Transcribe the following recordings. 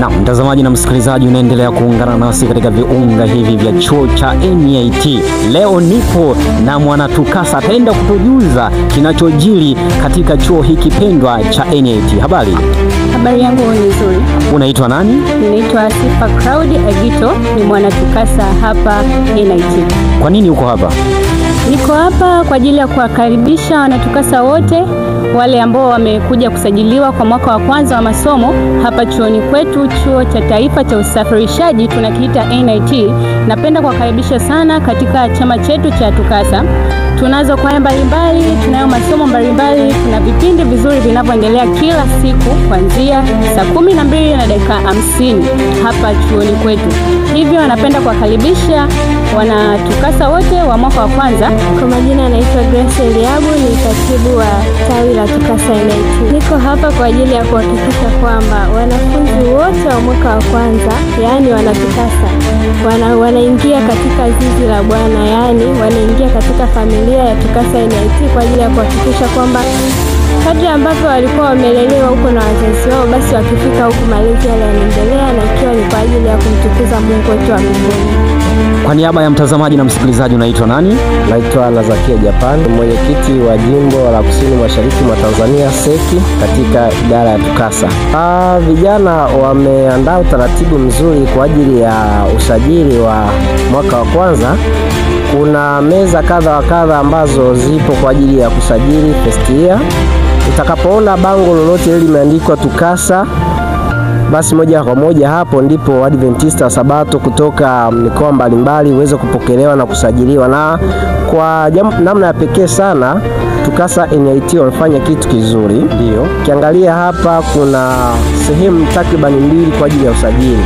Na mtazamaji na msikilizaji, unaendelea kuungana nasi katika viunga hivi vya chuo cha NIT. Leo nipo na mwanatukasa, ataenda kutujuza kinachojiri katika chuo hiki pendwa cha NIT. Habari? Habari yangu ni nzuri. Unaitwa nani? Ninaitwa Sifa Cloud Agito, ni mwanatukasa hapa NIT. Kwa nini uko hapa? Niko hapa kwa ajili ya kuwakaribisha wanatukasa wote wale ambao wamekuja kusajiliwa kwa mwaka wa kwanza wa masomo hapa chuoni kwetu, chuo cha taifa cha usafirishaji tunakiita NIT. Napenda kuwakaribisha sana katika chama chetu cha tukasa. Tunazo kwaya mbalimbali, tunayo masomo mbalimbali, tuna vipindi vizuri vinavyoendelea kila siku kuanzia saa 12:50 hapa chuoni kwetu. Hivyo napenda kuwakaribisha wanatukasa wote wa mwaka wa kwanza. Kwa majina anaitwa Grace Eliabu, ni katibu wa tawi la tukasa NIT. Niko hapa kwa ajili ya kuhakikisha kwamba wanafunzi wote wa mwaka wa kwanza, yaani wanatukasa, wanaingia katika zizi la Bwana, yaani wanaingia katika familia ya tukasa NIT kwa ajili ya kuhakikisha kwamba kadri ambavyo walikuwa wamelelewa huko na wazazi wao, basi wakifika huku malezi yale yanaendelea, na ikiwa ni kwa ajili ya kumtukuza Mungu wetu wa mbinguni. Kwa niaba ya mtazamaji na msikilizaji, unaitwa nani? Naitwa Lazakia Japan, mwenyekiti wa jimbo la Kusini Mashariki mwa Tanzania seki katika idara ya tukasa. Vijana wameandaa utaratibu mzuri kwa ajili ya usajili wa mwaka wa kwanza. Kuna meza kadha wa kadha ambazo zipo kwa ajili ya kusajili first year. Utakapoona bango lolote limeandikwa tukasa, basi moja kwa moja hapo ndipo Adventista wa Sabato kutoka mikoa mbalimbali uweze kupokelewa na kusajiliwa. Na kwa namna ya pekee sana tukasa NIT wamefanya kitu kizuri. Ndio. Kiangalia hapa kuna sehemu takriban 2 kwa ajili ya usajili.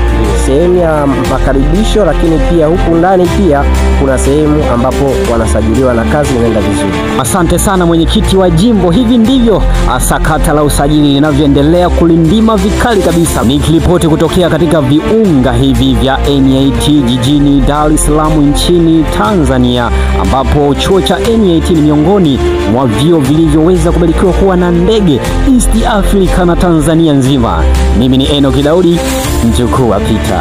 Sehemu ya makaribisho, lakini pia huku ndani pia kuna sehemu ambapo wanasajiliwa na kazi inaenda vizuri. Asante sana mwenyekiti wa jimbo. Hivi ndivyo sakata la usajili linavyoendelea kulindima vikali kabisa. Nikiripoti kutokea katika viunga hivi vya NIT jijini Dar es Salaam nchini Tanzania, ambapo chuo cha NIT ni miongoni mwa vyuo vilivyoweza kubarikiwa kuwa na ndege East Africa na Tanzania nzima. Mimi ni Enoki Daudi, mjukuu wa Peter.